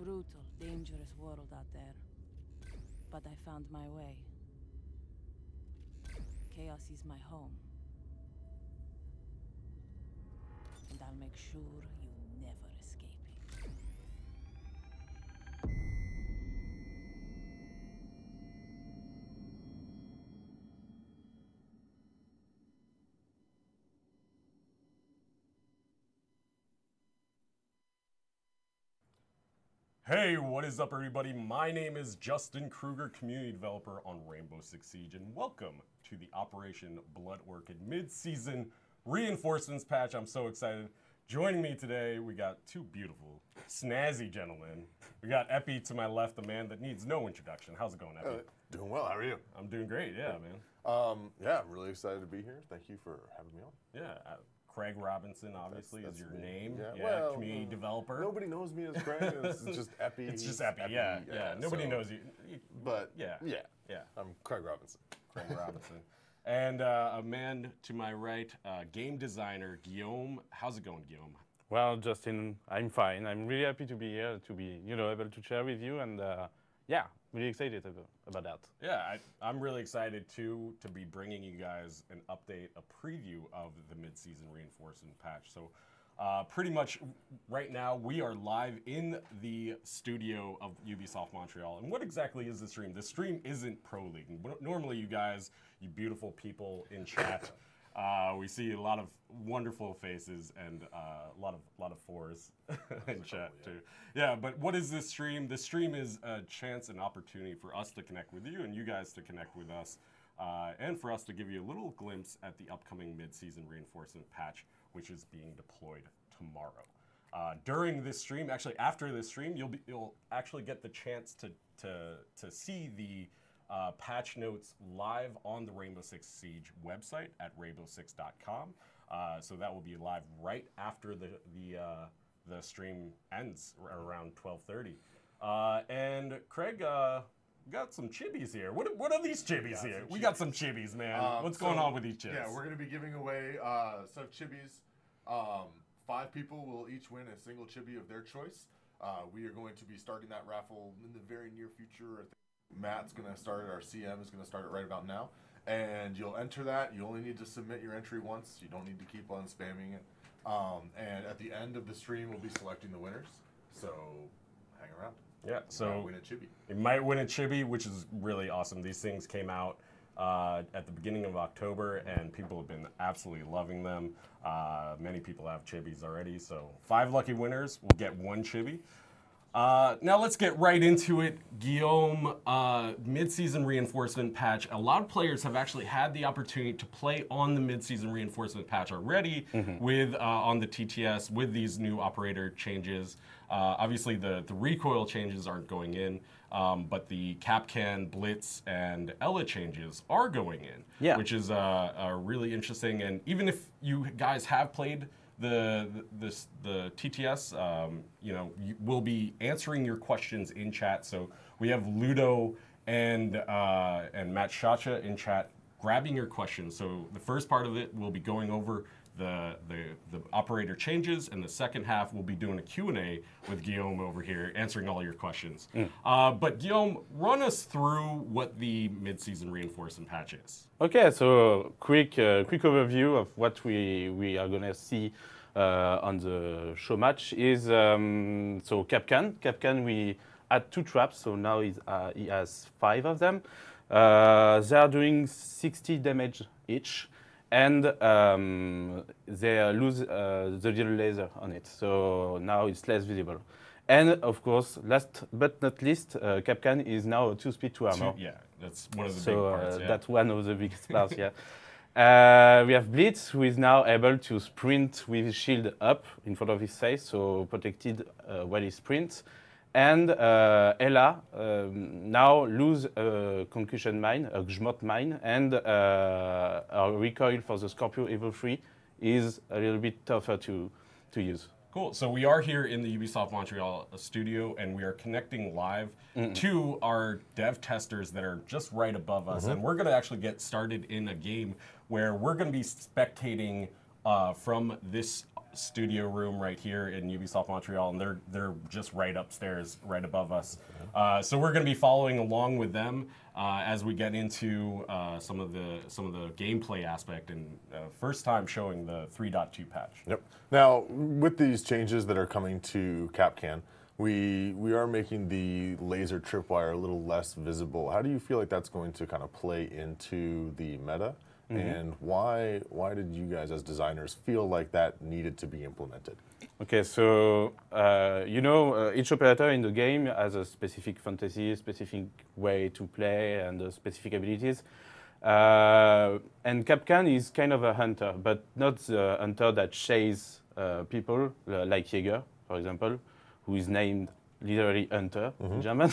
brutal, dangerous world out there. But I found my way. Chaos is my home. And I'll make sure you never escape it. Hey, what is up everybody? My name is Justin Kruger, community developer on Rainbow Six Siege, and welcome to the Operation Blood Orchid mid-season reinforcements patch. I'm so excited. Joining me today, we got two beautiful, snazzy gentlemen. We got Epi to my left, the man that needs no introduction. How's it going, Epi? Doing well, how are you? I'm doing great, yeah, man. Yeah, I'm really excited to be here. Thank you for having me on. Yeah, Craig Robinson, obviously, That's is your me. name. Yeah, well, community developer. Nobody knows me as Craig. It's just Epi. It's just Epi, yeah. Nobody knows you. But yeah, I'm Craig Robinson. Craig Robinson. And a man to my right, game designer, Guillaume. How's it going, Guillaume? Well, Justin, I'm fine. I'm really happy to be here, to be able to share with you, and yeah, really excited about that. Yeah, I'm really excited too to be bringing you guys an update, a preview of the mid-season reinforcement patch. So pretty much right now we are live in the studio of Ubisoft Montreal. And what exactly is the stream? The stream isn't Pro League. Normally you guys, you beautiful people in chat, we see a lot of wonderful faces and a lot of fours in chat too. Yeah, but what is this stream? The stream is a chance and opportunity for us to connect with you and you guys to connect with us, and for us to give you a little glimpse at the upcoming mid-season reinforcement patch, which is being deployed tomorrow. During this stream, actually after this stream, you'll actually get the chance to see the patch notes live on the Rainbow Six Siege website at rainbow6.com. So that will be live right after the stream ends around 12:30. And Craig, got some chibis here. What are these chibis here? We got some chibis, man. What's going on with these chibis? Yeah, we're going to be giving away some chibis. 5 people will each win a single chibi of their choice. We are going to be starting that raffle in the very near future. I think Matt's going to start it. Our CM is going to start it right about now. And you'll enter that. You only need to submit your entry once. You don't need to keep on spamming it. And at the end of the stream, we'll be selecting the winners. So hang around. Yeah, so win a chibi. You might win a chibi, which is really awesome. These things came out at the beginning of October, and people have been absolutely loving them. Many people have chibis already, so 5 lucky winners will get 1 chibi. Now let's get right into it. Guillaume, mid-season reinforcement patch. A lot of players have actually had the opportunity to play on the mid-season reinforcement patch already with on the TTS with these new operator changes. Obviously the recoil changes aren't going in, but the Capcan, Blitz, and Ella changes are going in, which is really interesting. And even if you guys have played the TTS, we'll be answering your questions in chat. So we have Ludo and Matt Shacha in chat grabbing your questions. So the first part of it, we'll be going over the operator changes, and the second half we'll be doing a Q&A with Guillaume over here, answering all your questions. But Guillaume, run us through what the mid-season reinforcement patch is. Okay, so quick overview of what we are gonna see on the show match is so Capcan. Capcan, we had 2 traps, so now he has 5 of them. They are doing 60 damage each. And they lose the little laser on it, so now it's less visible. And of course, last but not least, Capcan is now a 2-speed 2 armor. Yeah, that's one of the big parts. Yeah. That's one of the biggest parts. Yeah. We have Blitz, who is now able to sprint with his shield up in front of his face, so protected while he sprints. And Ella now lose a concussion mine, a Gmot mine, and our recoil for the Scorpio Evo 3 is a little bit tougher to use. Cool. So we are here in the Ubisoft Montreal studio, and we are connecting live to our dev testers that are just right above us. And we're going to actually get started in a game where we're going to be spectating from this studio room right here in Ubisoft Montreal, and they're just right upstairs, right above us. So we're going to be following along with them as we get into some of the gameplay aspect, and first time showing the 3.2 patch. Yep. Now, with these changes that are coming to Capcan, we are making the laser tripwire a little less visible. How do you feel like that's going to kind of play into the meta? And why did you guys as designers feel like that needed to be implemented? Okay, so each operator in the game has a specific fantasy, a specific way to play, and specific abilities. And Capcan is kind of a hunter, but not the hunter that chases people like Jäger, for example, who is named literally hunter in German.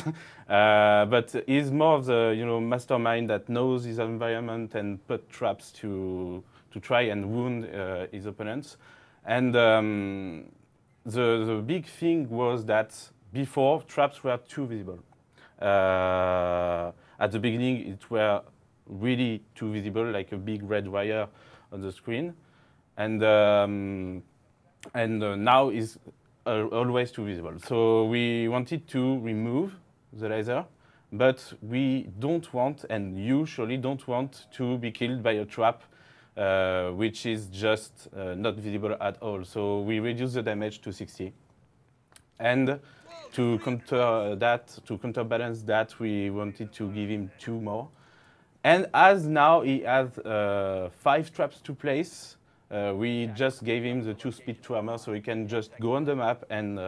But he's more of the mastermind that knows his environment and put traps to try and wound his opponents. And the big thing was that before, traps were too visible. At the beginning, it were really too visible, like a big red wire on the screen. And now is always too visible. So we wanted to remove the laser, but we don't want, and usually don't want, to be killed by a trap which is just not visible at all. So we reduce the damage to 60. And to counterbalance that, we wanted to give him 2 more. And as now he has 5 traps to place, we just gave him the 2-speed armor, so he can just go on the map and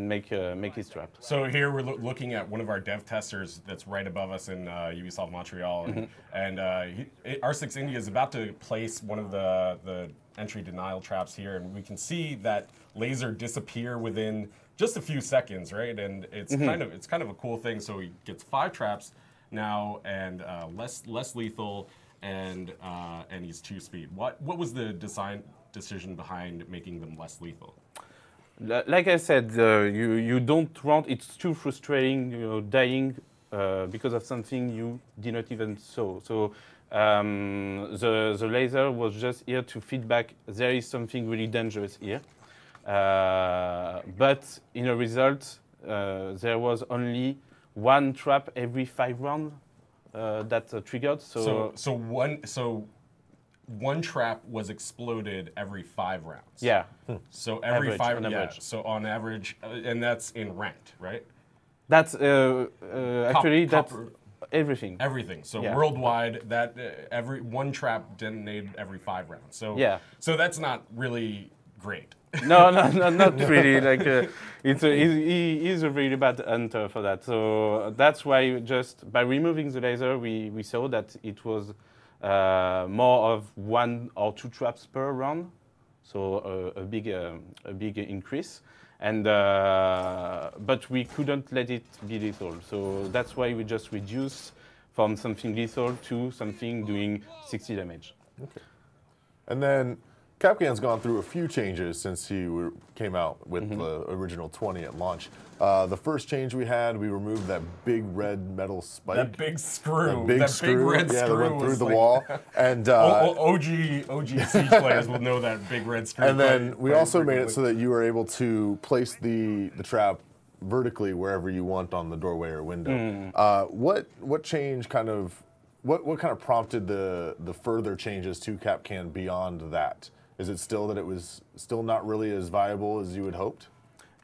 make his trap. So here we're looking at one of our dev testers that's right above us in Ubisoft Montreal, and R6 India is about to place one of the entry denial traps here, and we can see that laser disappear within just a few seconds, right? And it's kind of a cool thing. So he gets 5 traps now, and less lethal, and he's 2-speed. What was the design decision behind making them less lethal? Like I said, you don't want. It's too frustrating, dying because of something you did not even saw. So the laser was just here to feedback. There is something really dangerous here, but in a result, there was only 1 trap every 5 rounds that triggered. So one trap was exploded every 5 rounds. Yeah. So every average, 5, yeah. So on average, and that's in ranked, right? That's actually that's everything. Everything. So Yeah. worldwide, that every 1 trap detonated every 5 rounds. So Yeah. So that's not really great. No, not really. Like he's a really bad hunter for that. So that's why just by removing the laser, we saw that it was more of 1 or 2 traps per round. So a big increase. And but we couldn't let it be lethal. So that's why we just reduced from something lethal to something doing 60 damage. Okay. And then Capcan's gone through a few changes since he came out with the original 20 at launch. The first change we had, we removed that big red metal spike. That big screw. Big red screw screw that went through the like, wall. And OG Siege players will know that big red screw. and then we also made it so that you were able to place the trap vertically wherever you want on the doorway or window. What change kind of what kind of prompted the further changes to Capcan beyond that? Is it still that it was still not really as viable as you had hoped?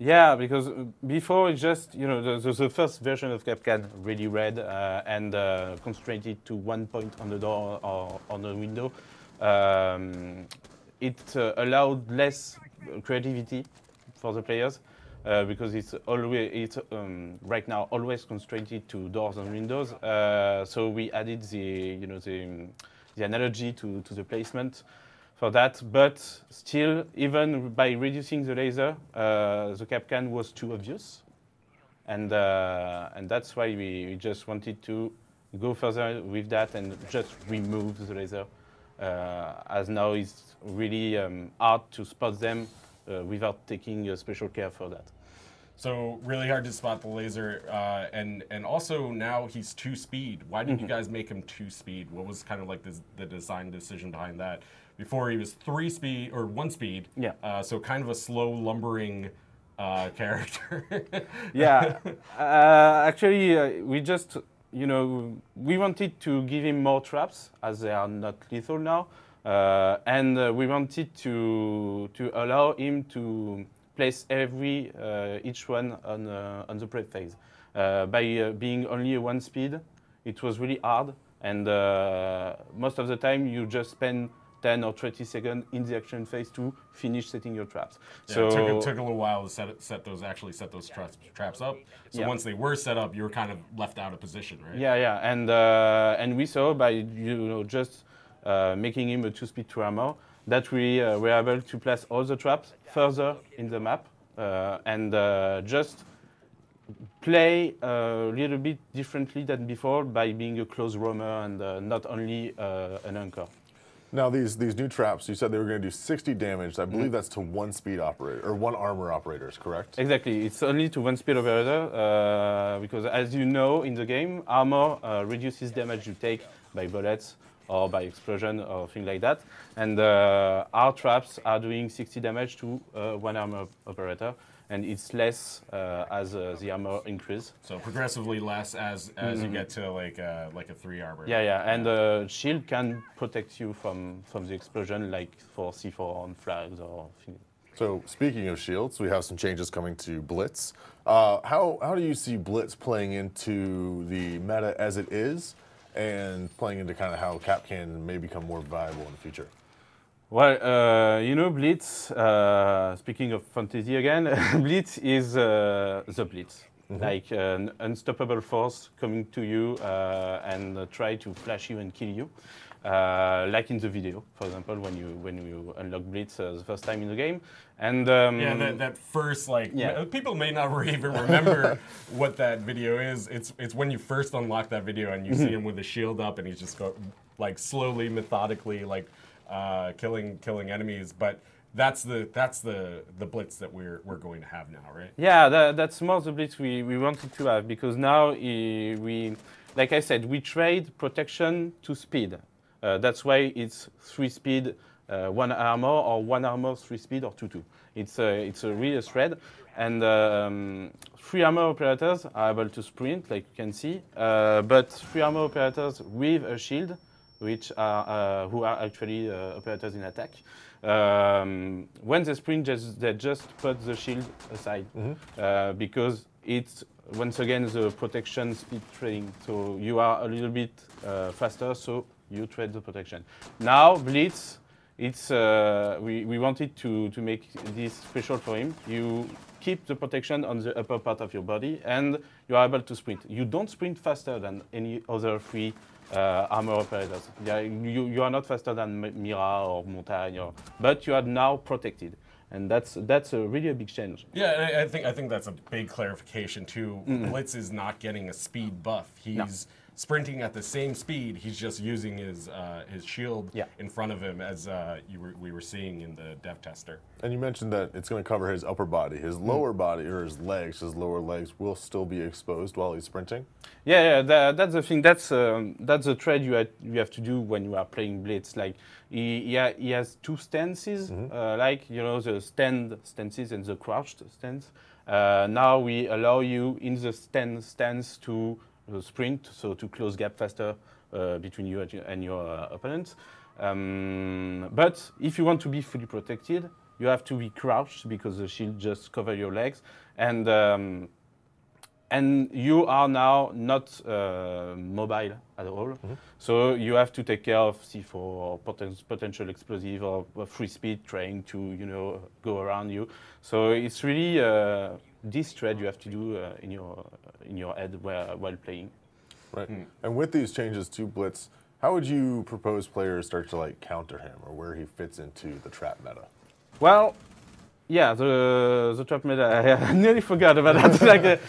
Yeah, because before it's just, the first version of Capcan really red and constrained to 1 point on the door or on the window. It allowed less creativity for the players because it's right now always constrained to doors and windows. So we added the analogy to the placement for that, but still, even by reducing the laser, the Capcan was too obvious, and that's why we just wanted to go further with that and just remove the laser, as now it's really hard to spot them without taking special care for that. So really hard to spot the laser, and also now he's 2 speed. Why did you guys make him 2 speed? What was kind of like the design decision behind that? Before he was 3 speed or 1 speed. Yeah. So kind of a slow lumbering character. Yeah. Actually, we just, we wanted to give him more traps as they are not lethal now, and we wanted to allow him to place each one on the prep phase. By being only a 1 speed, it was really hard, and most of the time you just spend 10 or 20 seconds in the action phase to finish setting your traps. Yeah, so it took a little while to set those traps up. So Yeah. once they were set up, you were kind of left out of position, right? Yeah, and we saw by just making him a 2-speed 2 armor that we were able to place all the traps further in the map and just play a little bit differently than before by being a close roamer and not only an anchor. Now these new traps, you said they were going to do 60 damage. I believe that's to 1 speed operator or 1 armor operators, correct? Exactly, it's only to 1 speed operator because as you know in the game, armor reduces damage you take by bullets or by explosion or things like that. And our traps are doing 60 damage to 1 armor operator, and it's less as the armor increase. So progressively less as you get to like a 3 armor. Yeah, and shield can protect you from the explosion, like for C4 on flags or things. So speaking of shields, we have some changes coming to Blitz. How do you see Blitz playing into the meta as it is, and playing into kind of how Capcan may become more viable in the future? Well, Blitz, speaking of fantasy again, Blitz is the Blitz. Like an unstoppable force coming to you and try to flash you and kill you. Like in the video, for example, when you unlock Blitz the first time in the game. And that first, people may not even remember what that video is. It's when you first unlock that video and you see him with a shield up and he's just slowly, methodically, killing enemies. But that's the Blitz that we're going to have now, right? Yeah, that's more the Blitz we wanted to have, because now we, like I said, we trade protection to speed. That's why it's 3 speed, 1 armor, or 1 armor, 3 speed, or 2-2. It's a real thread, and 3 armor operators are able to sprint, like you can see, but 3 armor operators with a shield, which are who are actually operators in attack. When they sprint, they just put the shield aside because it's once again the protection speed trading. So you are a little bit faster, so you trade the protection. Now Blitz, it's we wanted to make this special for him. You keep the protection on the upper part of your body, and you are able to sprint. You don't sprint faster than any other 3 armor operators. You are not faster than Mira or Montagne, but you are now protected, and that's really a big change. Yeah, and I think that's a big clarification too. Blitz is not getting a speed buff. He's sprinting at the same speed. He's just using his shield in front of him, as we were seeing in the dev tester. And you mentioned that it's going to cover his upper body. His lower body, or his lower legs, will still be exposed while he's sprinting? Yeah, that's the thing. That's the trade you have to do when you are playing Blitz. Like he has 2 stances, the stances and the crouched stance. Now we allow you in the stance to sprint, so to close gap faster between you and your opponents. But if you want to be fully protected, you have to be crouched because the shield just covers your legs, and you are now not mobile at all. So you have to take care of C4 or potential explosive or free speed trying to go around you. So it's really this trade you have to do in your head while playing. Right. And with these changes to Blitz, how would you propose players start to counter him, or where he fits into the trap meta? Well, yeah, the trap meta, I nearly forgot about that.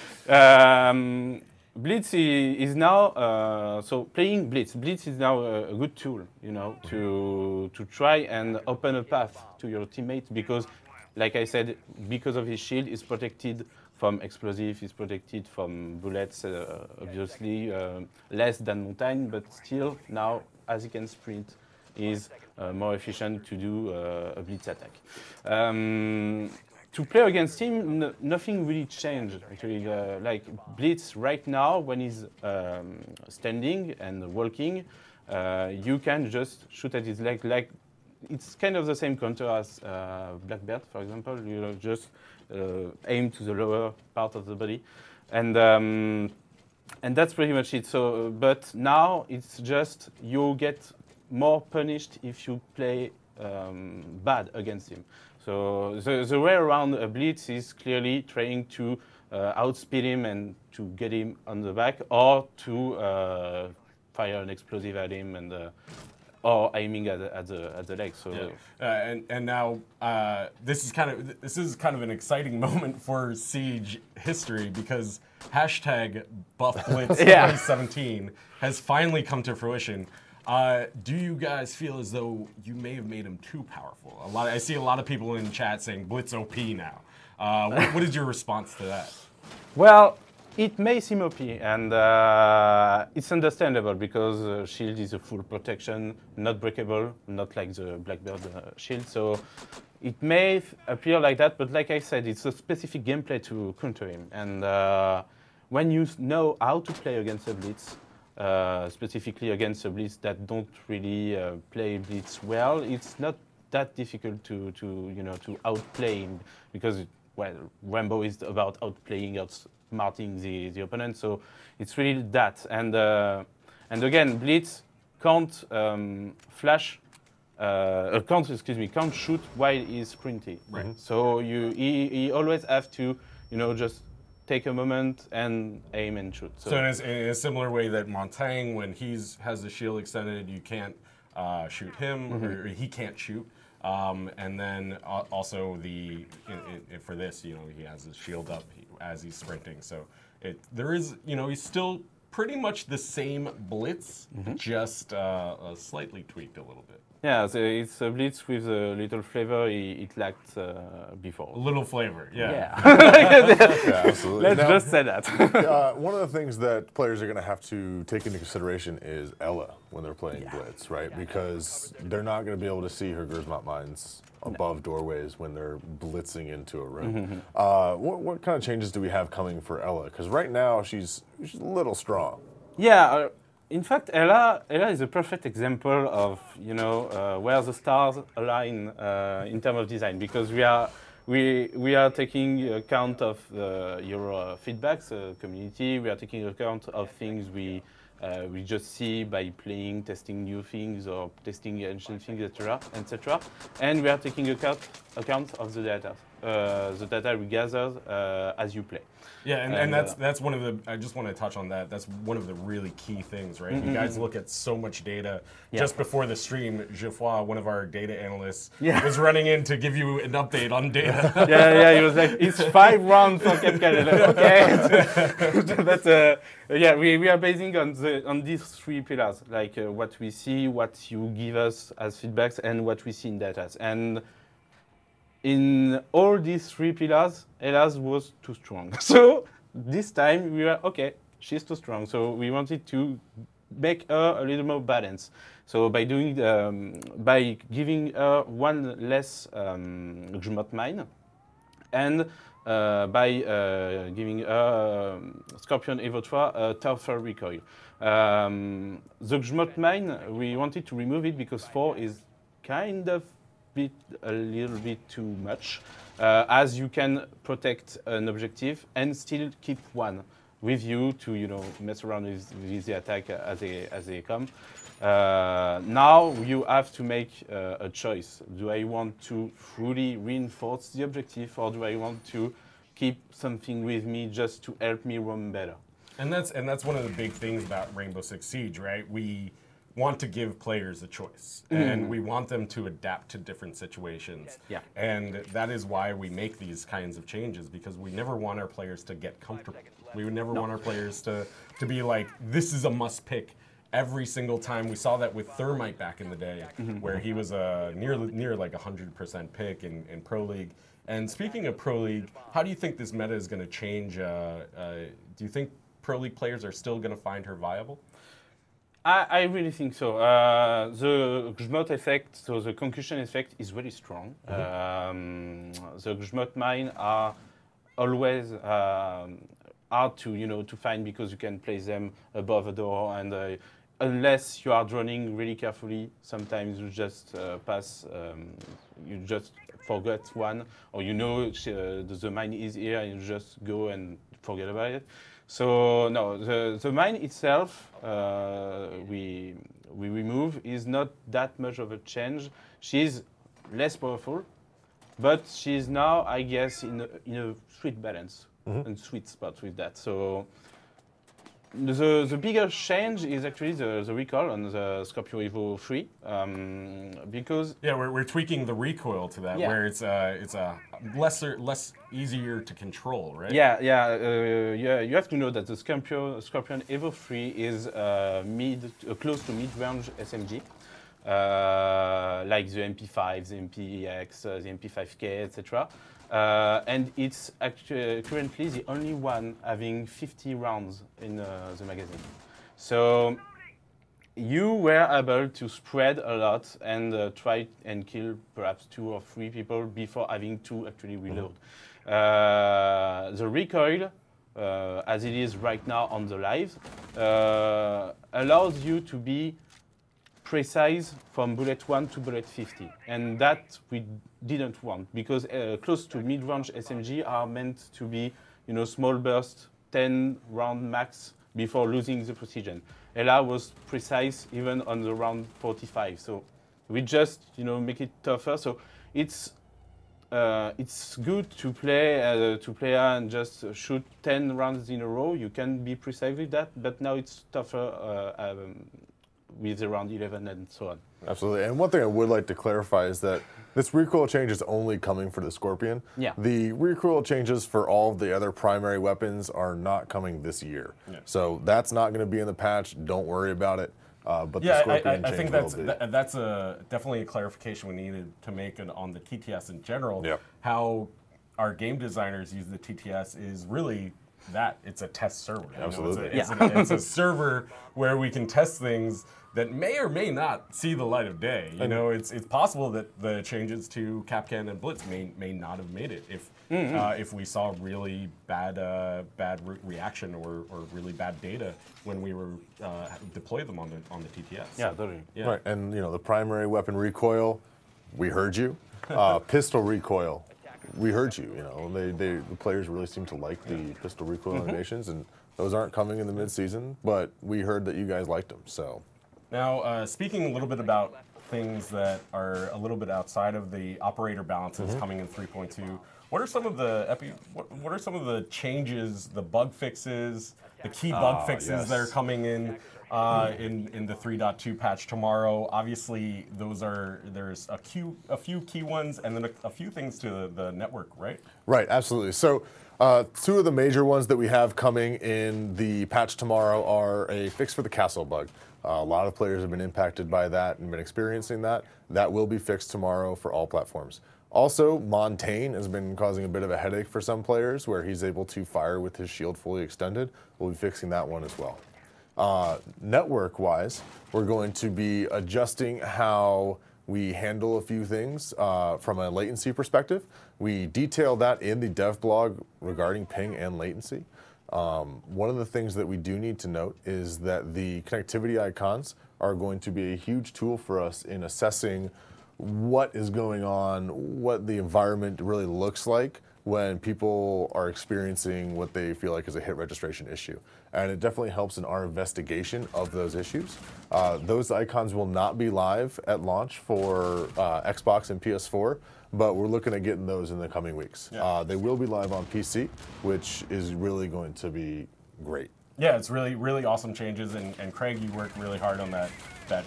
Blitz is now, so playing Blitz is now a good tool, to try and open a path to your teammates, because, like I said, because of his shield, is protected from explosive, is protected from bullets, obviously, less than Montagne, but still now, as he can sprint, is more efficient to do a blitz attack. To play against him, nothing really changed. Actually, like blitz right now, when he's standing and walking, you can just shoot at his leg. Like it's kind of the same counter as Blackbird, for example. You know, just aim to the lower part of the body, and that's pretty much it. So, but now it's just you get more punished if you play bad against him. So the way around a blitz is clearly trying to outspeed him and to get him on the back, or to fire an explosive at him and or aiming at the leg. So and now this is kind of an exciting moment for Siege history, because hashtag Buff Blitz 2017 has finally come to fruition. Do you guys feel as though you may have made him too powerful? I see a lot of people in chat saying Blitz OP now. What is your response to that? Well, it may seem OP, and it's understandable because shield is a full protection, not breakable, not like the Blackbird shield. So it may appear like that, but like I said, it's a specific gameplay to counter him. And when you know how to play against a blitz, specifically against a blitz that don't really play blitz well, it's not that difficult to outplay him, because Rainbow is about outplaying, outsmarting the opponent. So it's really that. And again, blitz can't can't shoot while he's sprinting. Right. So he always have to just take a moment and aim and shoot. So in a similar way that Montagne, when has the shield extended, you can't shoot him, or he can't shoot. And then also for this, he has his shield up as he's sprinting. So there is, he's still pretty much the same blitz, just slightly tweaked a little bit. Yeah, so it's a blitz with a little flavor it lacked before. A little flavor, yeah. Yeah, absolutely. Let's just say that. One of the things that players are going to have to take into consideration is Ella when they're playing Blitz, right? Because they're not going to be able to see her Gersmont mines above doorways when they're blitzing into a room. What kind of changes do we have coming for Ella? Because right now she's a little strong. Yeah. In fact, Ella is a perfect example of where the stars align in terms of design, because we are taking account of your feedbacks, community. We are taking account of things we just see by playing, testing new things, or testing ancient things, etc. And we are taking account of the data we gather as you play. Yeah, and that's one of the, I just want to touch on that. That's one of the really key things, right? You guys look at so much data. Just before the stream, Geoffroy, one of our data analysts, was running in to give you an update on data. He was like, it's 5 rounds for Capcan. Okay. But we are basing on these 3 pillars, like what we see, what you give us as feedbacks, and what we see in data. And in all these 3 pillars, Ella's was too strong. So this time we were, okay, she's too strong. So we wanted to make her a little more balanced. So by giving her 1 less Gmot mine, and by giving her Scorpion Evo 3 a tougher recoil. The Gmot mine, we wanted to remove it because 4 is kind of a little bit too much, as you can protect an objective and still keep 1 with you to mess around with the attack as they come. Now you have to make a choice. Do I want to fully reinforce the objective, or do I want to keep something with me just to help me roam better? And that's one of the big things about Rainbow Six Siege, right? We want to give players a choice, and we want them to adapt to different situations. Yeah. And that is why we make these kinds of changes, because we never want our players to get comfortable. We would never want our players to be like, this is a must pick every single time. We saw that with Thermite back in the day, where he was near like 100% pick in Pro League. And speaking of Pro League, how do you think this meta is going to change? Do you think Pro League players are still going to find her viable? I really think so. The Grzmot effect, so the concussion effect, is really strong. The Grzmot mine are always hard to find because you can place them above a door, and unless you are droning really carefully, sometimes you just pass, you just forget one, or the mine is here, and you just go and forget about it. So no, the mine itself we remove is not that much of a change. She's less powerful, but she's now, I guess, in a sweet balance and sweet spot with that. So the bigger change is actually the recoil on the Scorpio Evo 3, because we're tweaking the recoil to that, where it's a less easier to control, right? You have to know that the Scorpion Evo 3 is close to mid-range SMG, like the MP5, the MPX, the MP5K, etc. And it's actually currently the only one having 50 rounds in the magazine. So you were able to spread a lot and try and kill perhaps 2 or 3 people before having to actually reload. The recoil, as it is right now on the live, allows you to be precise from bullet 1 to bullet 50, and that we didn't want, because close to mid-range SMG are meant to be, small burst, 10 round max before losing the precision. Ella was precise even on the round 45, so we just make it tougher. So it's good to play and just shoot 10 rounds in a row. You can be precise with that, but now it's tougher with around 11 and so on. Absolutely. And one thing I would like to clarify is that this recoil change is only coming for the Scorpion. Yeah. The recoil changes for all of the other primary weapons are not coming this year. Yeah. So that's not going to be in the patch. Don't worry about it. But the Scorpion I think change that's definitely a clarification we needed to make on the TTS in general. Yep. How our game designers use the TTS is really that it's a test server. Absolutely. It's a server where we can test things that may or may not see the light of day. It's possible that the changes to Kapkan and Blitz may not have made it if we saw really bad reaction or really bad data when we were deploy them on the TTS. Yeah, totally. Yeah. Right, and the primary weapon recoil, we heard you. Pistol recoil, we heard you. The players really seem to like the pistol recoil animations, and those aren't coming in the mid-season, but we heard that you guys liked them. So now, speaking a little bit about things that are a little bit outside of the operator balances coming in 3.2, what are some of the changes, the bug fixes, the key bug fixes that are coming in the 3.2 patch tomorrow? Obviously, there's a few key ones, and then a few things to the network, right? Right, absolutely. So 2 of the major ones that we have coming in the patch tomorrow are a fix for the castle bug. A lot of players have been impacted by that and been experiencing that. That will be fixed tomorrow for all platforms. Also, Montaigne has been causing a bit of a headache for some players where he's able to fire with his shield fully extended. We'll be fixing that one as well. Network-wise, we're going to be adjusting how we handle a few things from a latency perspective. We detail that in the dev blog regarding ping and latency. One of the things that we do need to note is that the connectivity icons are going to be a huge tool for us in assessing what is going on, what the environment really looks like when people are experiencing what they feel like is a hit registration issue. And it definitely helps in our investigation of those issues. Those icons will not be live at launch for Xbox and PS4, but we're looking at getting those in the coming weeks. Yeah. They will be live on PC, which is really going to be great. Yeah, it's really, really awesome changes, and Craig, you worked really hard on that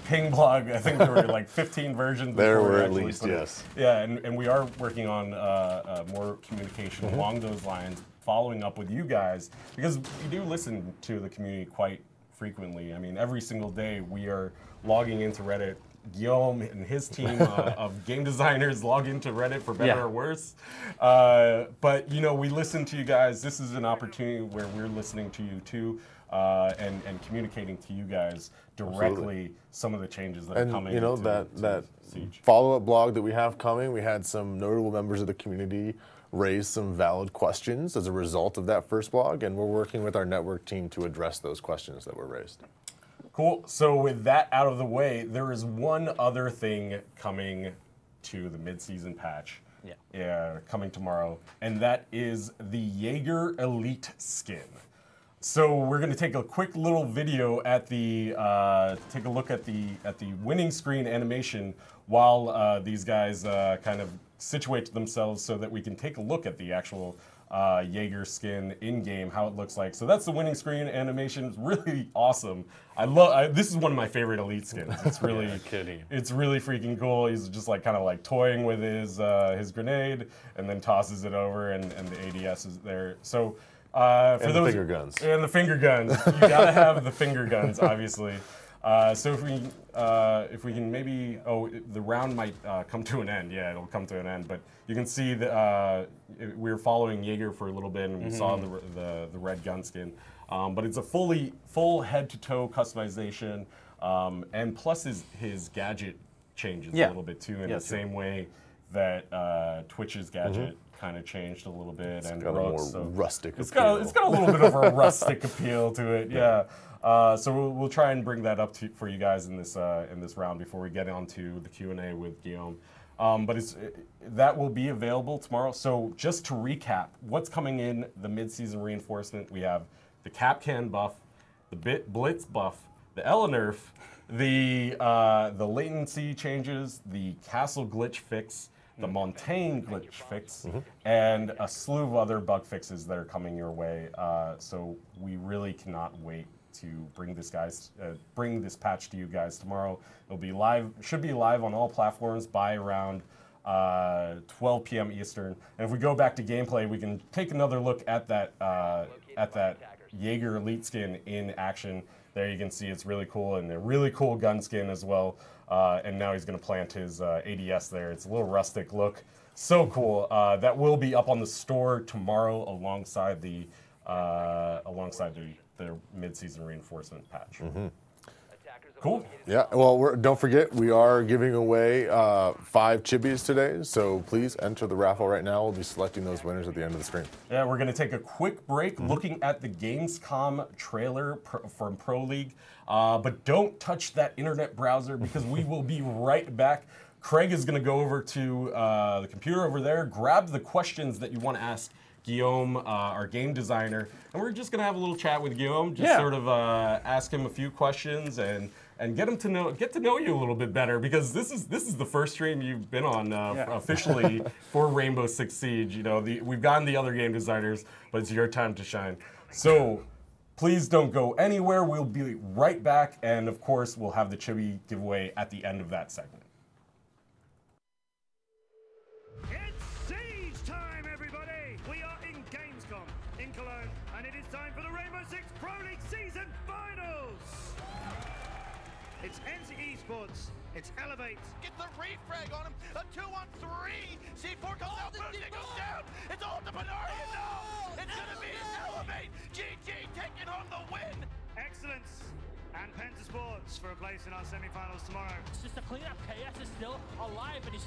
ping blog. I think there were like 15 versions. There were at least, yes. Yeah, and we are working on more communication along those lines, following up with you guys, because we do listen to the community quite frequently. I mean, every single day we are logging into Reddit, Guillaume and his team of game designers log into Reddit for better or worse. But you know, we listen to you guys. This is an opportunity where we're listening to you too, and communicating to you guys directly some of the changes that are coming. You know, that follow-up blog that we have coming, we had some notable members of the community raise some valid questions as a result of that first blog, and we're working with our network team to address those questions that were raised. Cool. So with that out of the way, there is one other thing coming to the mid-season patch. Yeah, coming tomorrow, and that is the Jaeger Elite skin. So we're going to take a quick little video at the take a look at the winning screen animation while these guys kind of situate themselves so that we can take a look at the actual Jaeger skin in game, how it looks like. So that's the winning screen animation. It's really awesome. This is one of my favorite Elite skins. It's really it's really freaking cool. He's just like kind of like toying with his grenade and then tosses it over, and the ADS is there. So for and those the finger guns. And the finger guns. You gotta have the finger guns, obviously. So if we can maybe, the round might come to an end. Yeah, it'll come to an end. But you can see that we were following Jaeger for a little bit, and we saw the red gun skin. But it's a full head-to-toe customization, and plus his gadget changes a little bit too, in the same way that Twitch's gadget kind of changed a little bit, and got Rook's, a more rustic it's appeal. got a little bit of a rustic appeal to it. Yeah. So we'll try and bring that up for you guys in this round before we get on to the Q&A with Guillaume. But that will be available tomorrow. So just to recap, what's coming in the mid-season reinforcement? We have the Kapkan buff, the Blitz buff, the Ela nerf, the latency changes, the Castle glitch fix, the Montaigne glitch fix, and a slew of other bug fixes that are coming your way. So we really cannot wait to bring this patch to you guys tomorrow. It'll be live, should be live on all platforms by around 12 p.m. Eastern. And if we go back to gameplay, we can take another look at that Jaeger Elite skin in action. There you can see it's really cool, and a really cool gun skin as well. And now he's going to plant his ADS there. It's a little rustic look. So cool. That will be up on the store tomorrow alongside the mid-season reinforcement patch. Cool. Yeah, well, don't forget, we are giving away 5 chibis today, so please enter the raffle right now. We'll be selecting those winners at the end of the stream. Yeah, we're going to take a quick break looking at the Gamescom trailer from Pro League. But don't touch that internet browser, because we will be right back. Craig is going to go over to the computer over there, grab the questions that you want to ask Guillaume, our game designer, and we're just gonna have a little chat with Guillaume, just sort of ask him a few questions and get to know you a little bit better, because this is the first stream you've been on officially for Rainbow Six Siege. You know, we've gotten the other game designers, but it's your time to shine. So please don't go anywhere. We'll be right back, and of course we'll have the chibi giveaway at the end of that segment. It's NC Esports. It's Elevate. Get the refrag on him. A 2-on-3. C4 comes out. Boosting goes down. It's all to Benaria. No. It's going to be Elevate. GG taking home the win. Excellence. And Penta Sports for a place in our semifinals tomorrow. It's just a cleanup. KS is still alive, and he's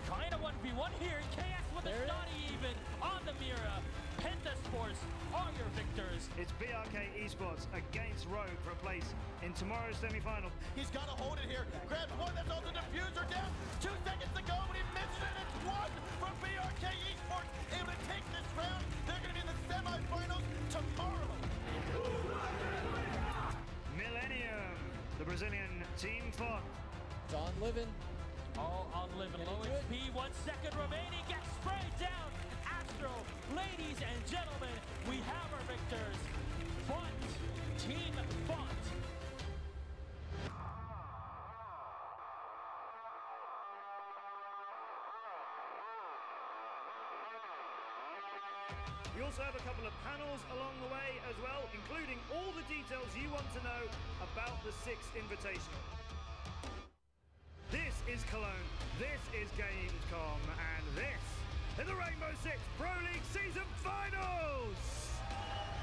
trying to 1v1 here. KS with a Snotty even on the Mira. Penta Sports are your victors. It's BRK Esports against Rogue for a place in tomorrow's semi-final. He's got to hold it here. Grabs one. That's all the diffuser down. 2 seconds to go, but he missed it. It's 1 for BRK Esports. Able to take this round. They're going to be in the semi-finals tomorrow. Millennium, the Brazilian team fought. It's on Livin. All on Livin. Low HP, 1 second remaining. Gets sprayed down. Astro, ladies and gentlemen, we have our victors. Font, Team Font. We also have a couple of panels along the way as well, including all the details you want to know about the 6th Invitational. is Cologne, this is Gamescom, and this is the Rainbow Six Pro League Season Finals!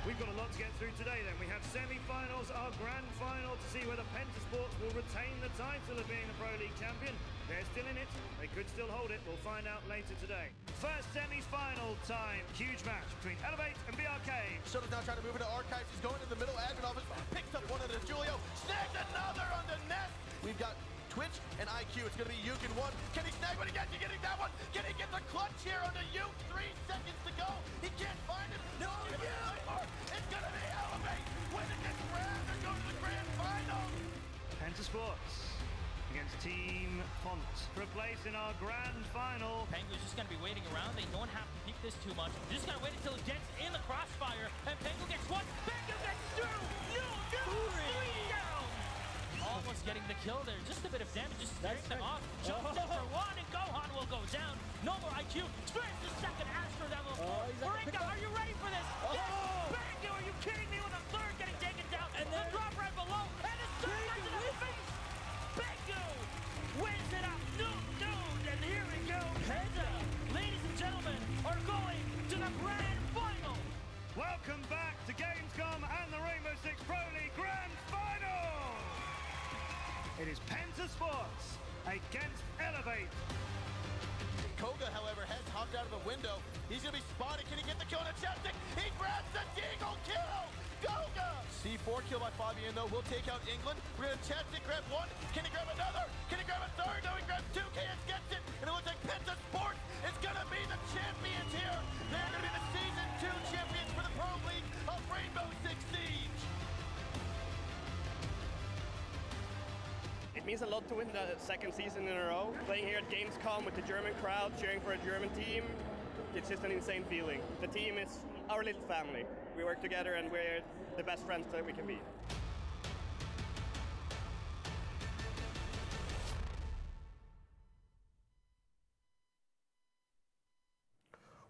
We've got a lot to get through today then. We have semi-finals, our grand final to see whether Pentasports will retain the title of being the Pro League champion. They're still in it. They could still hold it. We'll find out later today. First semi-final time. Huge match between Elevate and BRK. Shuttle's now trying to move into Archives. He's going to the middle. Admin office picks up one of the Julio. Snags another on the net. We've got Twitch and IQ. It's going to be Yuke in one. Can he snag what he gets? He getting that one. Can he get the clutch here on the Yuke? 3 seconds to go. He can't find it. No, it's going to be Elevate. When it gets grabbed, they're going to the grand final. Pentasports against Team Font for a place in our grand final. Pengu's just going to be waiting around. They don't have to peek this too much. They're just going to wait until it gets in the crossfire. And Pengu gets one. Pengu gets through. No, 3 down. Almost getting the kill there. Just a bit of damage. Just scaring them off. Jumps in for one. And Gohan will go down. No more IQ. Experience the second Astro that will fall. Moringa, are you ready for this? Yes. Pengu, are you kidding me? With a third getting taken down. And the drop right below. And his third gets in the face. Pengu wins it up. Dude, and here we go. Penta, ladies and gentlemen, are going to the grand final. Welcome back to Gamescom and the Rainbow Six Pro League Grand Final. It is Pentasports against Elevate. Koga, however, has hopped out of the window. He's going to be spotted. Can he get the kill on a chapstick? He grabs the Deagle kill! Koga! C4 kill by Fabian, though, will take out England. We're going to chapstick grab one. Can he grab another? Can he grab a third? No, he grabs two. KS gets it. And it looks like Pentasports is going to be the champions here. They're going to be the Season 2 champions for the Pro League of Rainbow Six Siege. It means a lot to win the second season in a row. Playing here at Gamescom with the German crowd, cheering for a German team, it's just an insane feeling. The team is our little family. We work together and we're the best friends that we can be.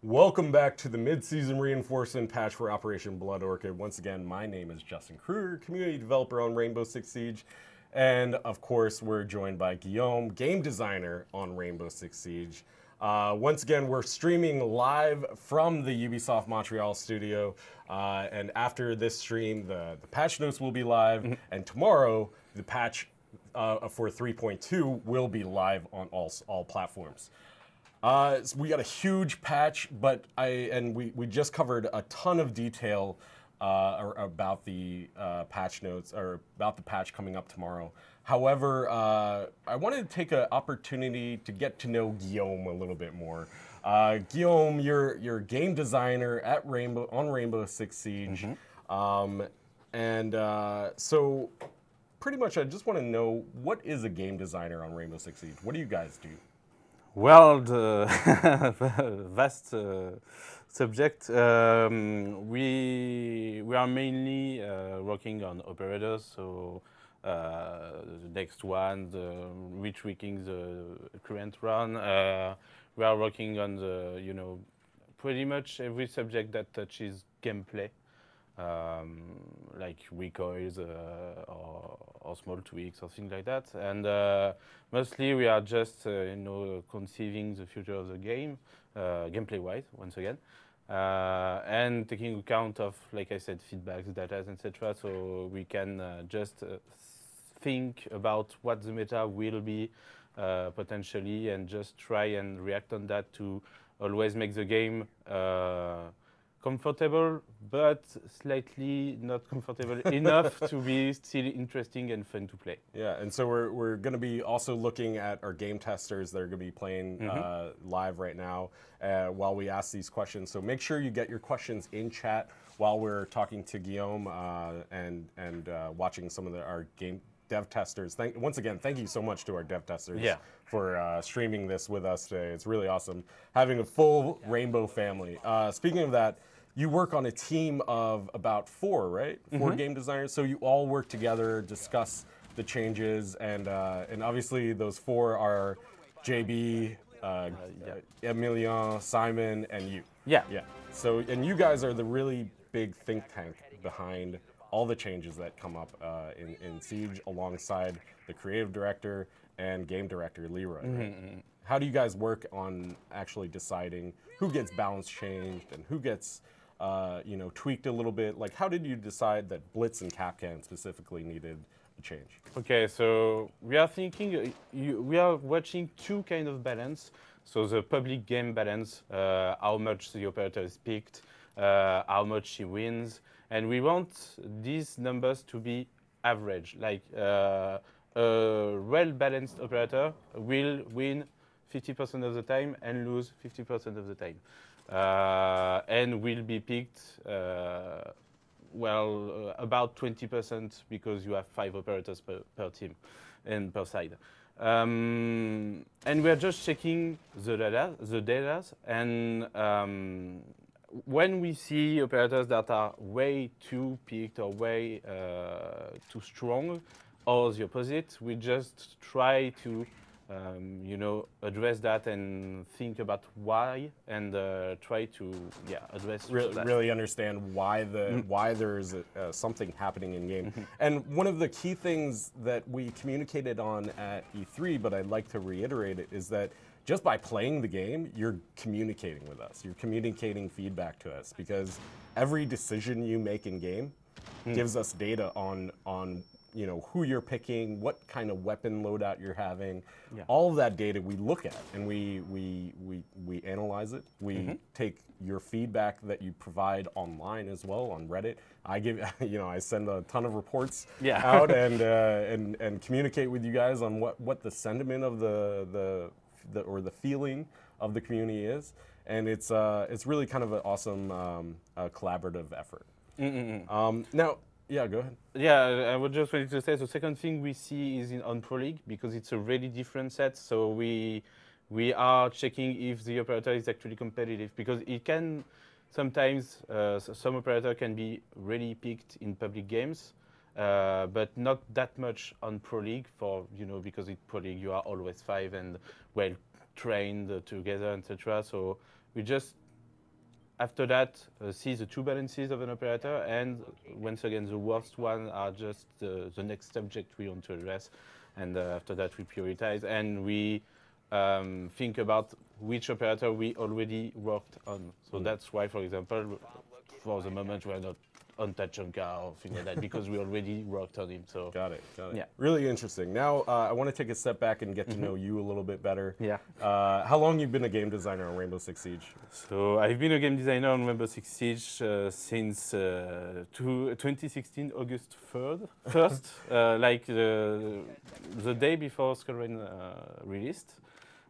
Welcome back to the mid-season reinforcement patch for Operation Blood Orchid. Once again, my name is Justin Kruger, community developer on Rainbow Six Siege. And of course, we're joined by Guillaume, game designer on Rainbow Six Siege. Once again, we're streaming live from the Ubisoft Montreal studio. And after this stream, the patch notes will be live. And tomorrow, the patch for 3.2 will be live on all platforms. So we got a huge patch, but we just covered a ton of detail about the patch notes, or about the patch coming up tomorrow. However, I wanted to take an opportunity to get to know Guillaume a little bit more. Guillaume, you're a game designer at Rainbow Six Siege, so pretty much I just want to know, what is a game designer on Rainbow Six Siege? What do you guys do? Well, the vast subject. We are mainly working on operators, so the next one, retweaking the current run. We are working on pretty much every subject that touches gameplay, like recoils or small tweaks or things like that. And mostly we are just conceiving the future of the game, gameplay-wise, once again, and taking account of, like I said, feedbacks, data, etc. So we can just think about what the meta will be potentially, and just try and react on that to always make the game comfortable, but slightly not comfortable enough to be still interesting and fun to play. Yeah, and so we're going to be also looking at our game testers that are going to be playing live right now while we ask these questions. So make sure you get your questions in chat while we're talking to Guillaume and watching some of our game dev testers. Once again, thank you so much to our dev testers for streaming this with us today. It's really awesome having a full Rainbow family. Speaking of that, you work on a team of about 4, right? 4 game designers. So you all work together, discuss the changes, and obviously those 4 are JB, Emilion, Simon, and you. Yeah. So, and you guys are the really big think tank behind all the changes that come up in Siege alongside the creative director and game director, Leroy. Right? How do you guys work on actually deciding who gets balance changed and who gets tweaked a little bit? Like, how did you decide that Blitz and Capcan specifically needed a change? Okay, so we are thinking, we are watching two kind of balance. So the public game balance, how much the operator is picked, how much she wins, and we want these numbers to be average. Like a well-balanced operator will win 50% of the time and lose 50% of the time, and will be picked about 20% because you have 5 operators per team and per side. And we are just checking the data, and when we see operators that are way too picked or way too strong, or the opposite, we just try to address that and think about why, and try to address that. Really understand why why there's something happening in game. And one of the key things that we communicated on at E3, but I'd like to reiterate it, is that just by playing the game, you're communicating with us. You're communicating feedback to us, because every decision you make in game gives us data on who you're picking, what kind of weapon loadout you're having. Yeah. All of that data we look at, and we analyze it. We take your feedback that you provide online as well on Reddit. I give I send a ton of reports out and communicate with you guys on what the sentiment of the feeling of the community is, and it's really kind of an awesome collaborative effort. Now. Yeah, go ahead. Yeah, I would just wanted to say the second thing we see is on Pro League, because it's a really different set. So we are checking if the operator is actually competitive, because it can sometimes some operator can be really picked in public games, but not that much on Pro League because in Pro League you are always 5 and well trained together, etc. So we just after that, see the two balances of an operator, and once again, the worst one are just the next subject we want to address, and after that we prioritize, and we think about which operator we already worked on. So that's why, for example, for the moment we're not on Tachanka or things like that, because we already worked on him. So got it. Yeah. Really interesting. Now I want to take a step back and get to know you a little bit better. Yeah. How long you been a game designer on Rainbow Six Siege? So I've been a game designer on Rainbow Six Siege since 2016, August 1st, like the day before Skullrain released.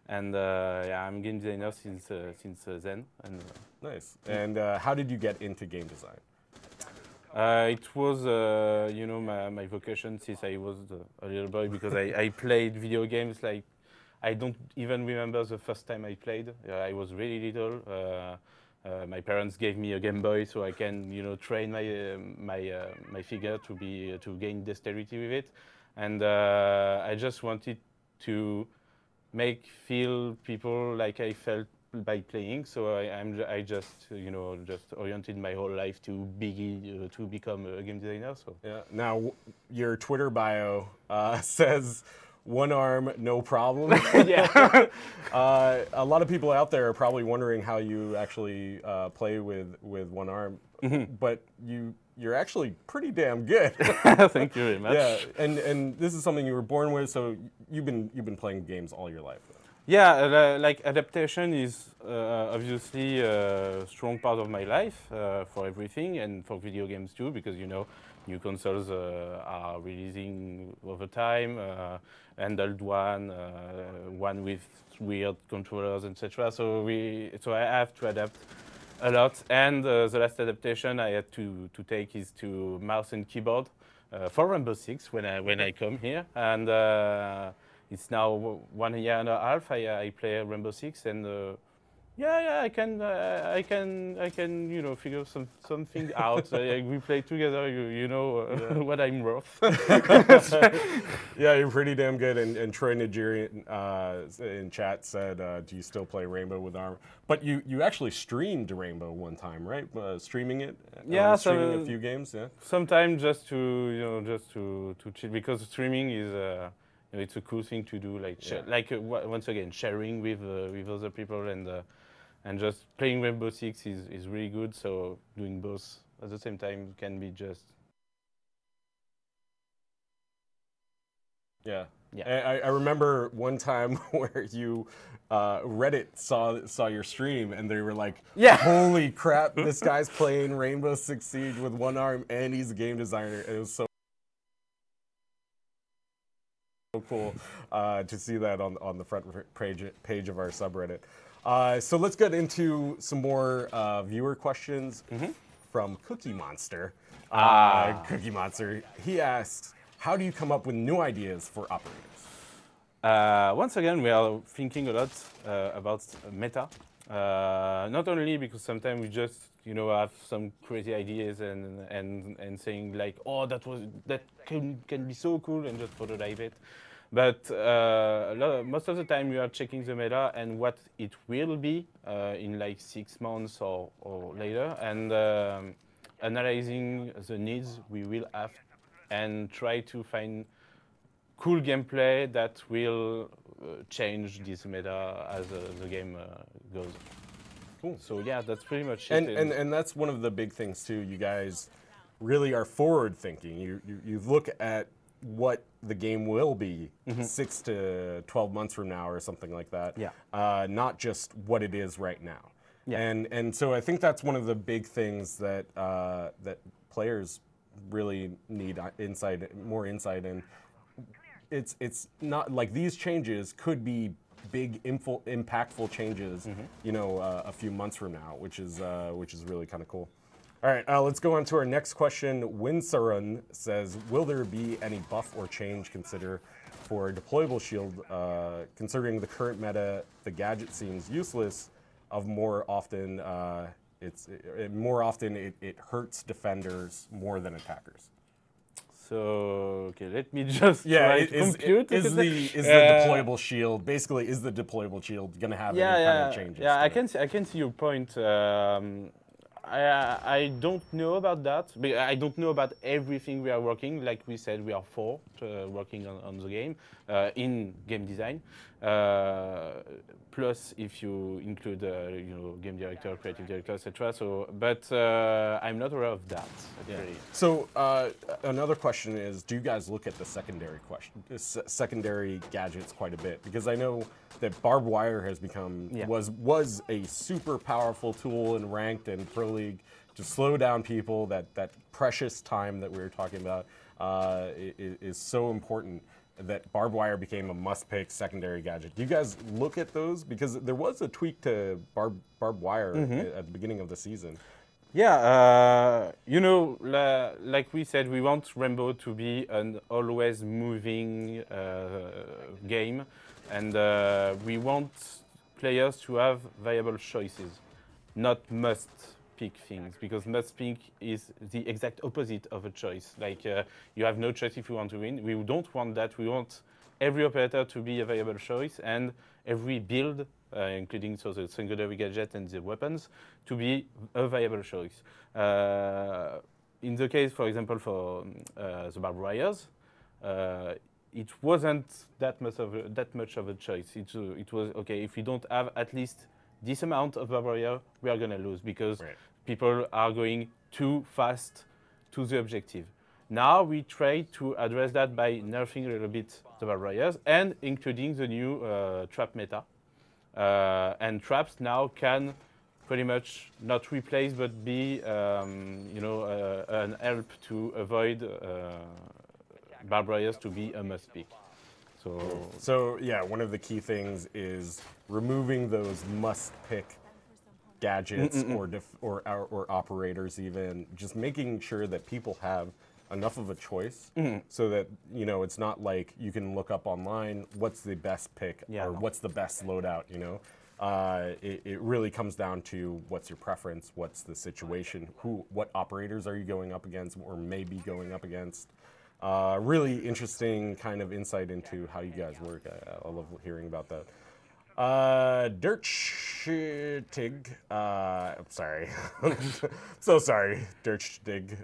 And I'm a game designer since then. And, nice. And how did you get into game design? It was, my vocation since I was a little boy, because I played video games like I don't even remember the first time I played. I was really little. My parents gave me a Game Boy so I can, train my figure to gain dexterity with it, and I just wanted to feel people like I felt by playing. So I just oriented my whole life to become a game designer. So yeah. Now your Twitter bio says one arm, no problem. Yeah. A lot of people out there are probably wondering how you actually play with one arm, but you're actually pretty damn good. Thank you very much. Yeah, and this is something you were born with, so you've been playing games all your life. Yeah, like adaptation is obviously a strong part of my life for everything, and for video games too, because new consoles are releasing over time, handheld one with weird controllers, etc. So I have to adapt a lot, and the last adaptation I had to take is to mouse and keyboard for Rainbow Six when I come here, and it's now 1 year and a half I play Rainbow Six, and Yeah, I can, figure something out. We play together, you know what I'm worth. Yeah, you're pretty damn good. And Troy Nigerian in chat said, "Do you still play Rainbow with Arm?" But you actually streamed Rainbow one time, right? Streaming it. Yeah, streaming a few games. Yeah. Sometimes just to chill, because streaming is it's a cool thing to do. Like once again, sharing with other people and just playing Rainbow Six is really good. So doing both at the same time can be just. Yeah. Yeah. I remember one time where you Reddit saw your stream and they were like, Yeah. "Holy crap! This guy's playing Rainbow Six Siege with one arm and he's a game designer." It was so cool to see that on the front page of our subreddit. So let's get into some more viewer questions from Cookie Monster. Cookie Monster, he asks, how do you come up with new ideas for operators? Once again, we are thinking a lot about meta. Not only because sometimes we just have some crazy ideas and saying like, oh, that can be so cool, and just prototype it. But most of the time we are checking the meta and what it will be in like 6 months or later, and analyzing the needs we will have and try to find cool gameplay that will change this meta as the game goes. Cool. So yeah, that's pretty much it. And that's one of the big things too. You guys really are forward thinking. You look at what the game will be 6 to 12 months from now or something like that. Yeah. Not just what it is right now. Yeah. And so I think that's one of the big things that that players really need more insight in. It's not like these changes could be big, impactful changes, a few months from now, which is really kind of cool. All right, let's go on to our next question. Winsarun says, will there be any buff or change consider for deployable shield? Considering the current meta, the gadget seems useless. More often, it hurts defenders more than attackers. So okay, let me just try to compute. Is the deployable shield going to have any kind of changes? Yeah, I can see your point. I don't know about that. But I don't know about everything we are working. Like we said, we are 4 working on the game in game design. Plus, if you include game director, creative director, etc. So, but I'm not aware of that. Actually. So another question is, do you guys look at the secondary gadgets quite a bit? Because I know that barbed wire has become was a super powerful tool in ranked and pro league to slow down people. That precious time that we were talking about is so important. That barbed wire became a must-pick secondary gadget. Do you guys look at those? Because there was a tweak to barbed wire at the beginning of the season. Yeah, like we said, we want Rainbow to be an always moving game, and we want players to have viable choices, not must-pick things, because must-pick is the exact opposite of a choice. Like you have no choice if you want to win. We don't want that. We want every operator to be a viable choice, and every build, including the secondary gadget and the weapons, to be a viable choice. In the case, for example, for the barbed wires, it wasn't that much of a choice. It was okay if we don't have at least this amount of barbed wire, we are gonna lose because people are going too fast to the objective. Now we try to address that by nerfing a little bit the barbed wires and including the new trap meta. And traps now can pretty much not replace but be an help to avoid barbed wires to be a must pick. So yeah, one of the key things is removing those must pick gadgets or operators, even just making sure that people have enough of a choice so that it's not like you can look up online what's the best pick or what's the best loadout, it really comes down to what's your preference, what's the situation, what operators are you going up against or maybe going up against. Really interesting kind of insight into how you guys work. I love hearing about that. Dirchtig, I'm sorry. So sorry, Dirchtig.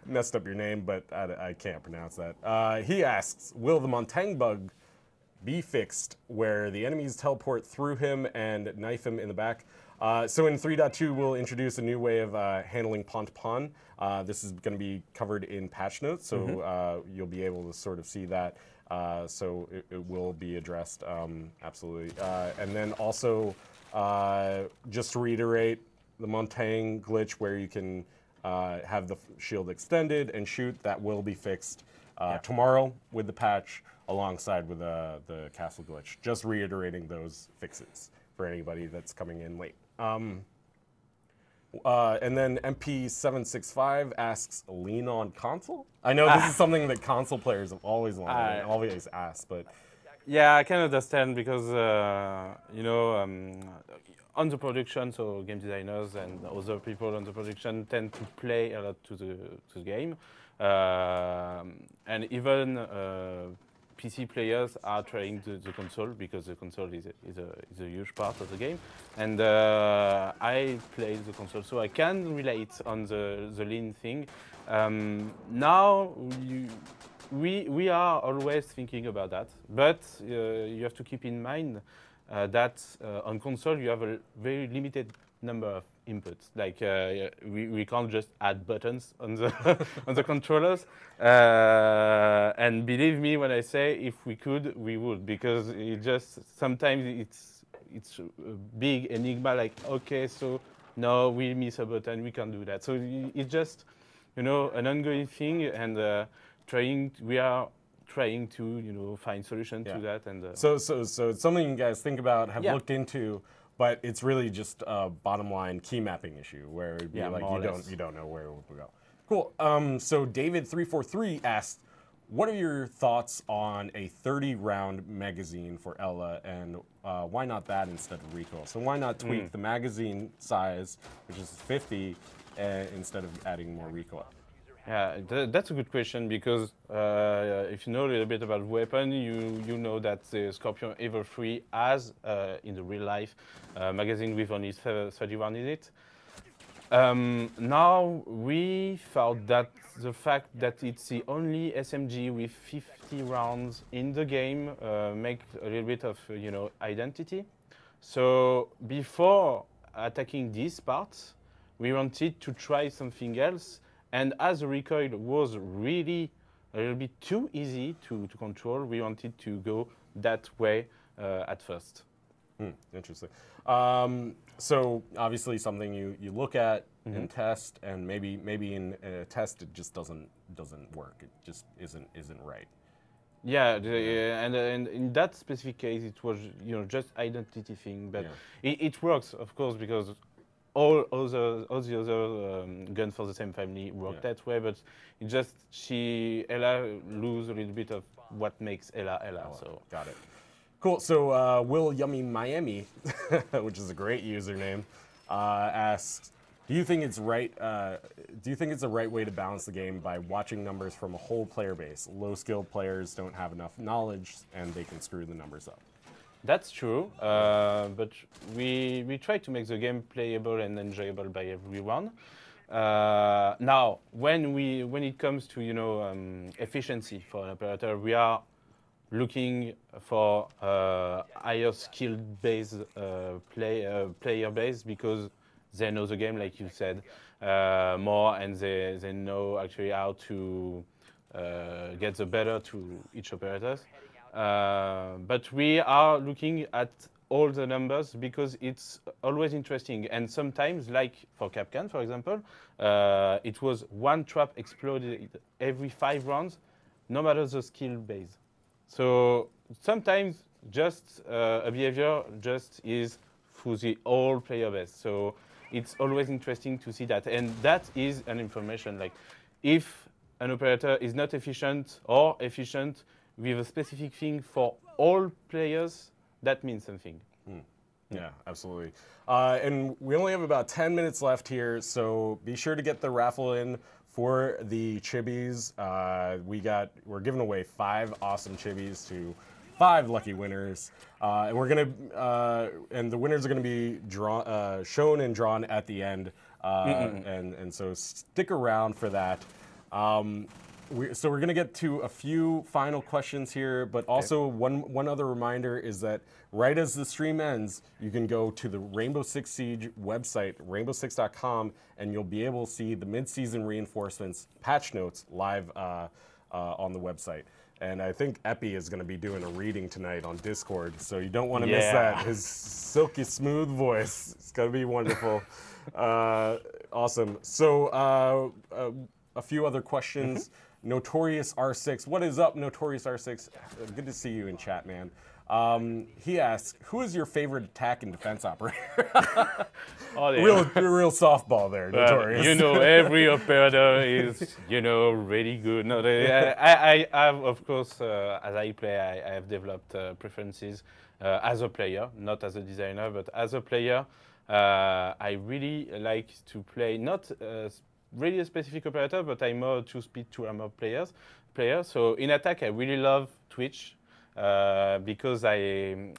Messed up your name, but I can't pronounce that. He asks, will the Montang bug be fixed where the enemies teleport through him and knife him in the back? So in 3.2, we'll introduce a new way of handling pawn-to-pawn. This is going to be covered in patch notes, so you'll be able to sort of see that. So it will be addressed, absolutely. And then also, just to reiterate, the Montang glitch where you can have the shield extended and shoot, that will be fixed tomorrow with the patch alongside with the castle glitch. Just reiterating those fixes for anybody that's coming in late. And then MP765 asks, lean on console? I know this is something that console players have always wanted, and always asked, but... Yeah, I can understand because, you know, on the production, so game designers and other people on the production tend to play a lot to the game. And even PC players are trying the console because the console is a huge part of the game. And I play the console, so I can relate on the lean thing. Now, we are always thinking about that, but you have to keep in mind that on console you have a very limited number of inputs. Like we can't just add buttons on the on the controllers. And believe me when I say if we could, we would, because it just sometimes it's a big enigma. Like, okay, so no, we miss a button, we can't do that. So it's just, you know, an ongoing thing, and we are trying to, you know, find solutions to that. And so it's something you guys think about, have looked into. But it's really just a bottom line key mapping issue where it'd be like you don't know where it would go. Cool. So David343 asked, what are your thoughts on a 30-round magazine for Ela, and why not that instead of recoil? So why not tweak the magazine size, which is 50, instead of adding more recoil? Yeah, that's a good question, because if you know a little bit about weapon, you know that the Scorpion Evo 3 has, in the real life, magazine with only 30 rounds in it. Now we found that the fact that it's the only SMG with 50 rounds in the game make a little bit of, you know, identity. So before attacking these parts, we wanted to try something else. And as the recoil was really a little bit too easy to control, we wanted to go that way at first. Interesting. So obviously something you look at and test, and maybe in a test it just doesn't work. It just isn't right. Yeah, and in that specific case, it was, you know, just identity thing, but it works, of course, because all the other guns for the same family work that way, but it just Ela lose a little bit of what makes Ela Ela. So got it. Cool. So Will Yummy Miami, which is a great username, asks, do you think it's right? Do you think it's the right way to balance the game by watching numbers from a whole player base? Low skilled players don't have enough knowledge, and they can screw the numbers up. That's true, but we try to make the game playable and enjoyable by everyone. Now, when it comes to, you know, efficiency for an operator, we are looking for higher skilled based player base, because they know the game, like you said, more, and they know actually how to get the better to each operators. But we are looking at all the numbers because it's always interesting. And sometimes, like for Capcan, for example, it was one trap exploded every 5 rounds, no matter the skill base. So sometimes just a behavior just is through the whole player base. So it's always interesting to see that. And that is an information, like if an operator is not efficient or efficient with a specific thing for all players, that means something. Yeah, absolutely. And we only have about 10 minutes left here, so be sure to get the raffle in for the chibis. We're giving away 5 awesome chibis to 5 lucky winners, and and the winners are gonna be shown and drawn at the end, and so stick around for that. So we're gonna get to a few final questions here, but also one other reminder is that right as the stream ends, you can go to the Rainbow Six Siege website, rainbow6.com, and you'll be able to see the mid-season reinforcements patch notes live on the website. And I think Epi is going to be doing a reading tonight on Discord, so you don't want to miss that. His silky smooth voice, it's going to be wonderful. Awesome. So a few other questions. Notorious R6. What is up, Notorious R6? Good to see you in chat, man. He asks, who is your favorite attack and defense operator? real softball there, Notorious. You know, every operator is, really good. No, I have, of course, as I play, I have developed preferences as a player, not as a designer, but as a player. I really like to play not really a specific operator, but I'm more 2-speed, 2-armor player. So in attack, I really love Twitch because I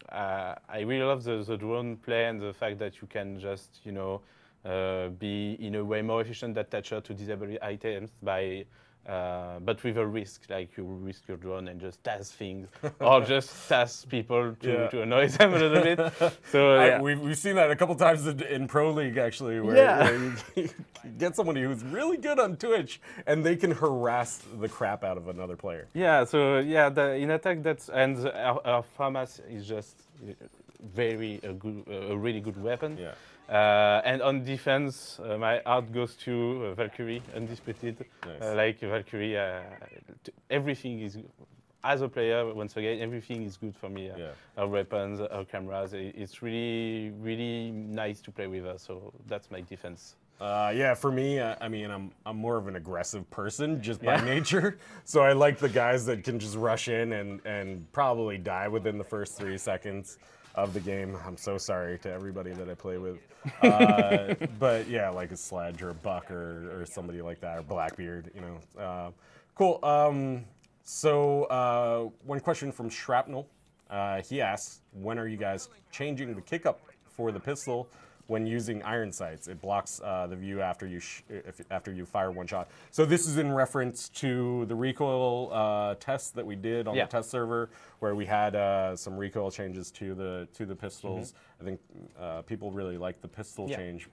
really love the drone play and the fact that you can just be in a way more efficient than Thatcher to disable items by. But with a risk, like you risk your drone and just task things, or just task people to annoy them a little bit. So we've seen that a couple times in Pro League actually, where you get somebody who's really good on Twitch and they can harass the crap out of another player. Yeah. So in attack and our FAMAS is just a really good weapon. Yeah. And on defense, my heart goes to Valkyrie, undisputed. Nice. Like Valkyrie, everything is, as a player, once again, everything is good for me. Our weapons, our cameras, it's really, really nice to play with her. So that's my defense. For me, I'm more of an aggressive person just by nature. So I like the guys that can just rush in and probably die within the first 3 seconds of the game. I'm so sorry to everybody that I play with. But yeah, like a Sledge or a Buck or somebody like that, or Blackbeard, Cool. So one question from Shrapnel. He asks, when are you guys changing the kick up for the pistol when using iron sights? It blocks the view after you fire one shot. So this is in reference to the recoil test that we did on the test server, where we had some recoil changes to the pistols. I think people really like the pistol change.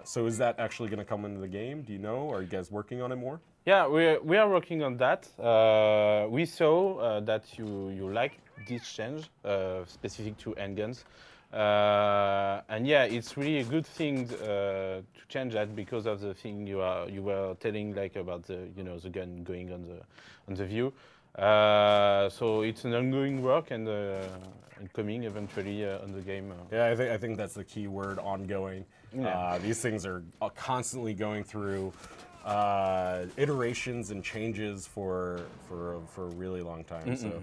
So is that actually going to come into the game? Do you know? Are you guys working on it more? Yeah, we are working on that. We saw that you like this change specific to handguns. And it's really a good thing to change that because of the thing you were telling, like about the the gun going on the view. So it's an ongoing work and coming eventually on the game. Yeah, I think that's the key word, ongoing. These things are constantly going through iterations and changes for a really long time. So.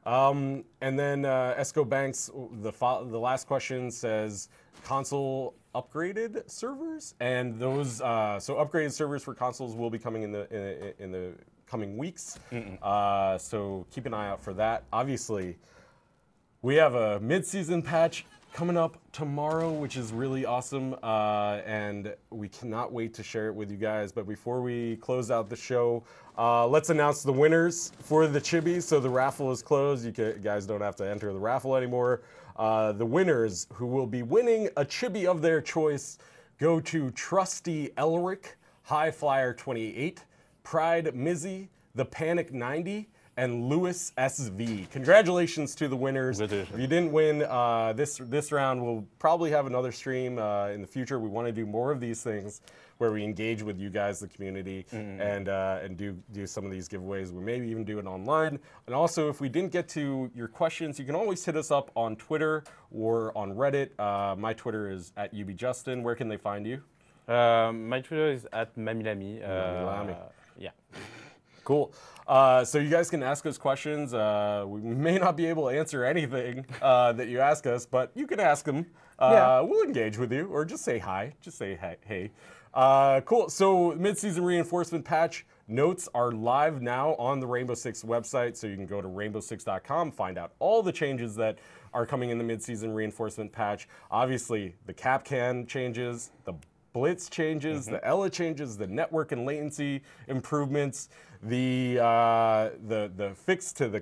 And then Esco Banks, the last question says, console upgraded servers, and those so upgraded servers for consoles will be coming in the coming weeks. So keep an eye out for that. Obviously, we have a mid-season patch coming up tomorrow, which is really awesome, and we cannot wait to share it with you guys. But before we close out the show, let's announce the winners for the chibis. So the raffle is closed. You guys don't have to enter the raffle anymore. The winners who will be winning a chibi of their choice go to Trusty Elric, High Flyer 28, Pride Mizzy, The Panic 90, and Lewis SV. Congratulations to the winners. If you didn't win this round, we'll probably have another stream in the future. We want to do more of these things where we engage with you guys, the community, and do some of these giveaways. We maybe even do it online. And also, if we didn't get to your questions, you can always hit us up on Twitter or on Reddit. My Twitter is @UBJustin. Where can they find you? My Twitter is @Mamilami. Mamilami. Yeah. Cool. So you guys can ask us questions. We may not be able to answer anything that you ask us, but you can ask them. We'll engage with you, or just say hi. Just say hey. Cool. So mid-season reinforcement patch notes are live now on the Rainbow Six website, so you can go to rainbow6.com, find out all the changes that are coming in the mid-season reinforcement patch. Obviously, the Capcan changes, the Blitz changes, the Ela changes, the network and latency improvements, the fix to the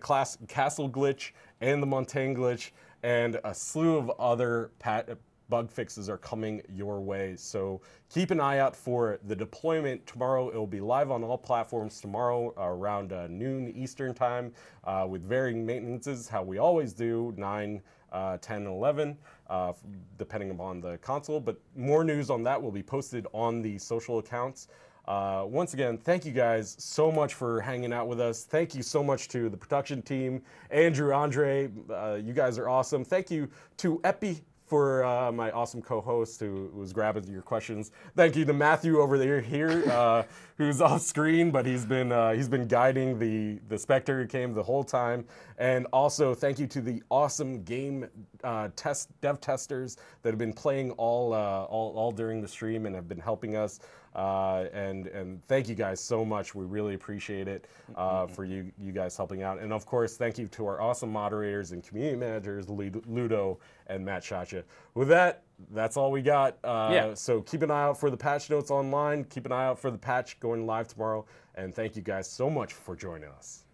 castle glitch and the Montaigne glitch, and a slew of other bug fixes are coming your way. So keep an eye out for the deployment tomorrow. It will be live on all platforms tomorrow around noon Eastern time with varying maintenances, how we always do, 9, 10, and 11, depending upon the console. But more news on that will be posted on the social accounts. Once again, thank you guys so much for hanging out with us. Thank you so much to the production team, Andrew, Andre, you guys are awesome. Thank you to Epi for my awesome co-host who was grabbing your questions. Thank you to Matthew over there here, who's off screen, but he's been guiding the Spectre cam the whole time. And also thank you to the awesome game dev testers that have been playing all during the stream and have been helping us. And thank you guys so much. We really appreciate it for you guys helping out. And of course, thank you to our awesome moderators and community managers, Ludo and Matt Shacha. With that, that's all we got. So keep an eye out for the patch notes online. Keep an eye out for the patch going live tomorrow. And thank you guys so much for joining us.